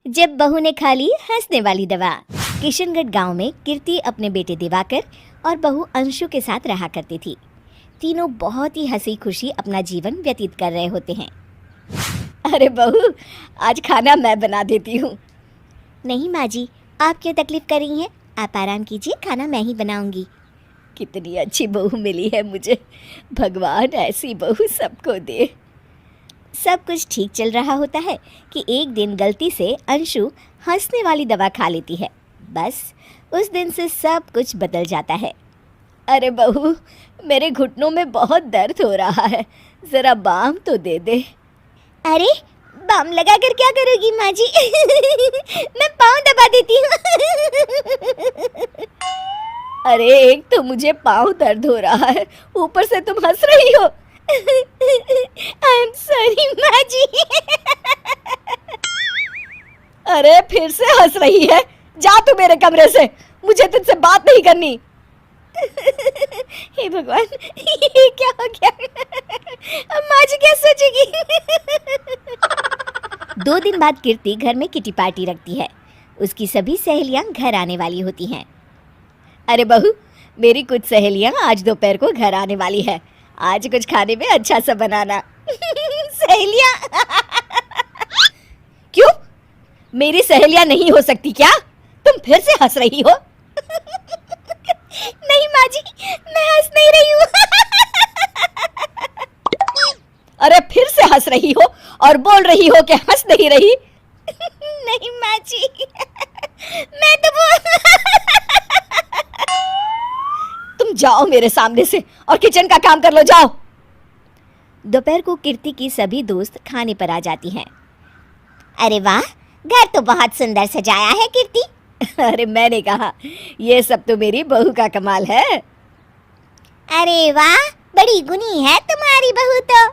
जब बहू ने खा ली हंसने वाली दवा। किशनगढ़ गांव में कीर्ति अपने बेटे दिवाकर और बहू अंशु के साथ रहा करती थी। तीनों बहुत ही हंसी खुशी अपना जीवन व्यतीत कर रहे होते हैं। अरे बहू, आज खाना मैं बना देती हूँ। नहीं माँ जी, आप क्यों तकलीफ कर रही हैं? आप आराम कीजिए, खाना मैं ही बनाऊंगी। कितनी अच्छी बहू मिली है मुझे, भगवान ऐसी बहू सबको दे। सब कुछ ठीक चल रहा होता है कि एक दिन गलती से अंशु हंसने वाली दवा खा लेती है। बस उस दिन से सब कुछ बदल जाता है। अरे बहू, मेरे घुटनों में बहुत दर्द हो रहा है, ज़रा बाम तो दे दे। अरे बाम लगा कर क्या करोगी माँ जी? मैं पाँव दबा देती हूँ। अरे एक तो मुझे पाँव दर्द हो रहा है, ऊपर से तुम हंस रही हो। आई एम सॉरी माँ जी। अरे फिर से हंस रही है, जा तू मेरे कमरे से, मुझे तुझसे बात नहीं करनी। हे भगवान, ये क्या हो गया? अब माँ जी क्या सोचेगी? 2 दिन बाद कीर्ति घर में किटी पार्टी रखती है। उसकी सभी सहेलियां घर आने वाली होती हैं। अरे बहू, मेरी कुछ सहेलियां आज दोपहर को घर आने वाली है, आज कुछ खाने में अच्छा सा बनाना। सहेलियां? क्यों, मेरी सहेलियां नहीं हो सकती क्या? तुम फिर से हंस रही हो? नहीं माँ जी, मैं हंस नहीं रही हूँ। अरे फिर से हंस रही हो और बोल रही हो कि हंस नहीं रही। नहीं माँ जी, मैं तो तुम जाओ मेरे सामने से और किचन का काम कर लो, जाओ। दोपहर को कीर्ति की सभी दोस्त खाने पर आ जाती हैं। अरे वाह, घर तो बहुत सुंदर सजाया है कीर्ति। अरे मैंने कहा, ये सब तो मेरी बहू का कमाल है। अरे वाह, बड़ी गुनी है तुम्हारी बहू तो।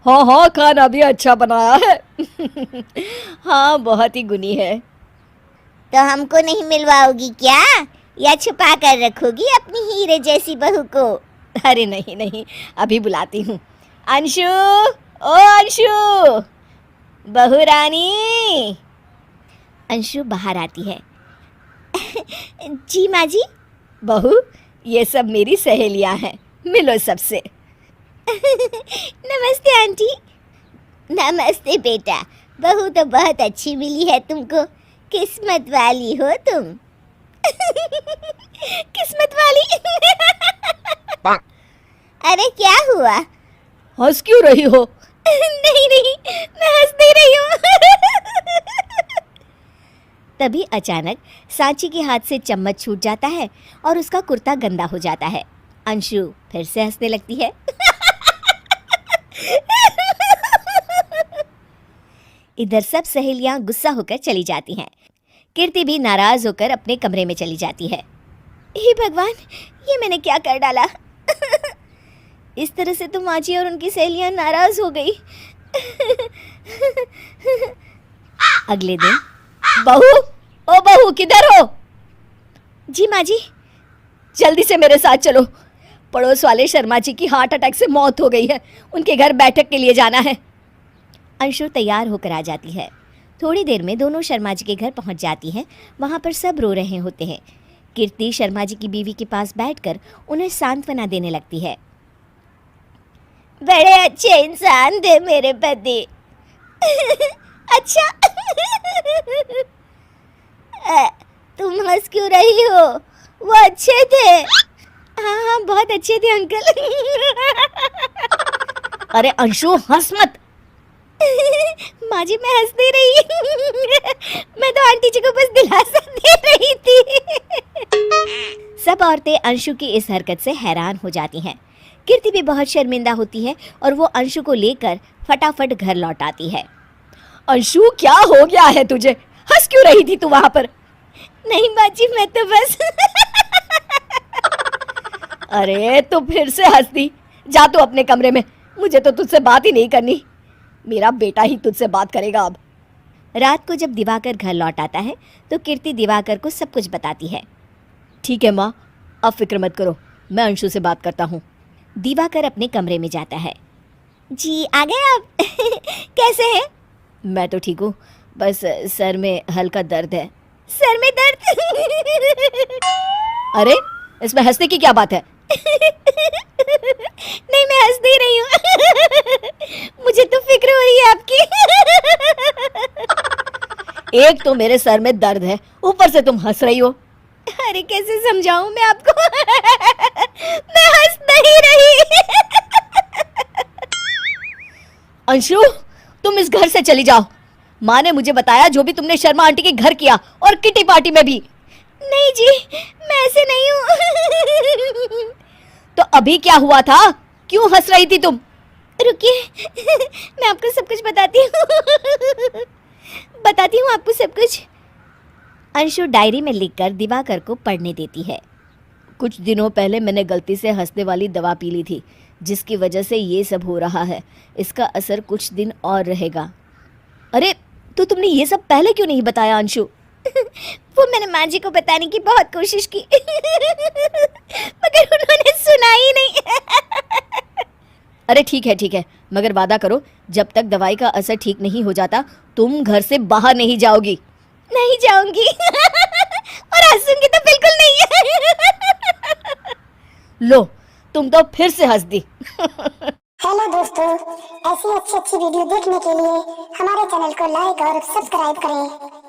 हाँ हाँ, खाना भी अच्छा बनाया है। हाँ, बहुत ही गुनी है। तो हमको नहीं मिलवाओगी क्या, या छुपा कर रखोगी अपनी हीरे जैसी बहू को? अरे नहीं नहीं, अभी बुलाती हूँ। अंशु, ओ अंशु, बहू रानी। अंशु बाहर आती है। जी माँ जी। बहू, ये सब मेरी सहेलियाँ हैं, मिलो सबसे। नमस्ते आंटी। नमस्ते बेटा, बहू तो बहुत अच्छी मिली है तुमको, किस्मत वाली हो तुम। किस्मत वाली? अरे क्या हुआ, हंस क्यों रही हो? नहीं नहीं, मैं हंस नहीं रही हूँ। तभी अचानक सांची के हाथ से चम्मच छूट जाता है और उसका कुर्ता गंदा हो जाता है। अंशु फिर से हंसने लगती है। इधर सब सहेलियां गुस्सा होकर चली जाती हैं। कीर्ति भी नाराज होकर अपने कमरे में चली जाती है। हे भगवान, ये मैंने क्या कर डाला? इस तरह से तो माँ जी और उनकी सहेलियां नाराज हो गई। अगले दिन, बहू, ओ बहू, किधर हो? जी माँ जी। जल्दी से मेरे साथ चलो, पड़ोस वाले शर्मा जी की हार्ट अटैक से मौत हो गई है, उनके घर बैठक के लिए जाना है। अंशु तैयार होकर आ जाती है। थोड़ी देर में दोनों शर्मा जी के घर पहुंच जाती हैं। वहां पर सब रो रहे होते हैं। कीर्ति शर्मा जी की बीवी के पास बैठकर उन्हें सांत्वना देने लगती है। बड़े अच्छे इंसान थे मेरे पति। अच्छा। तुम हंस क्यों रही हो? वो अच्छे थे। हाँ हाँ, बहुत अच्छे थे अंकल। अरे अंशु, हंस मत। माँ जी, मैं हंस नहीं रही। मैं तो आंटी जी को बस दिलासा दे रही थी। सब औरतें अंशु की इस हरकत से हैरान हो जाती हैं। कीर्ति भी बहुत शर्मिंदा होती है और वो अंशु को लेकर फटाफट घर लौट आती है। अंशु, क्या हो गया है तुझे? हंस क्यों रही थी तू वहां पर? नहीं माँ जी, मैं तो बस। अरे तो फिर से हंस दी, जा तू अपने कमरे में, मुझे तो तुझसे बात ही नहीं करनी, मेरा बेटा ही तुझसे बात करेगा अब। रात को जब दिवाकर घर लौट आता है तो कीर्ति दिवाकर को सब कुछ बताती है। ठीक है माँ, अब फिक्र मत करो, मैं अंशु से बात करता हूँ। दिवाकर अपने कमरे में जाता है। जी आ गए आप? कैसे हैं? मैं तो ठीक हूँ, बस सर में हल्का दर्द है। सर में दर्द? अरे इसमें हंसने की क्या बात है? नहीं, मैं हंस नहीं रही हूँ। मुझे तो फिक्र हो रही है आपकी। एक तो मेरे सर में दर्द है, ऊपर से तुम हंस रही हो। अरे कैसे समझाऊं मैं आपको? मैं हंस नहीं रही। अंशु, तुम इस घर से चली जाओ। माँ ने मुझे बताया जो भी तुमने शर्मा आंटी के घर किया और किटी पार्टी में भी। नहीं जी, मैं ऐसे नहीं हूँ। तो अभी क्या हुआ था? क्यों हंस रही थी तुम? रुकिए, मैं आपको सब कुछ बताती हूँ। बताती हूँ आपको सब कुछ। अंशु डायरी में लिखकर दिवाकर को पढ़ने देती है। कुछ दिनों पहले मैंने गलती से हंसने वाली दवा पी ली थी, जिसकी वजह से ये सब हो रहा है। इसका असर कुछ दिन और रहेगा। अरे तो तुमने ये सब पहले क्यों नहीं बताया अंशु? वो मैंने माँ जी को बताने की बहुत कोशिश की, मगर उन्होंने सुना ही नहीं। अरे ठीक है, मगर वादा करो जब तक दवाई का असर ठीक नहीं हो जाता तुम घर से बाहर नहीं जाओगी। नहीं जाऊंगी। और हंसूंगी तो बिल्कुल नहीं। लो, तुम तो फिर से हंस दी। हेलो दोस्तों, ऐसी अच्छी वीडियो देखने के लिए हमारे चैनल को लाइक और सब्सक्राइब करें।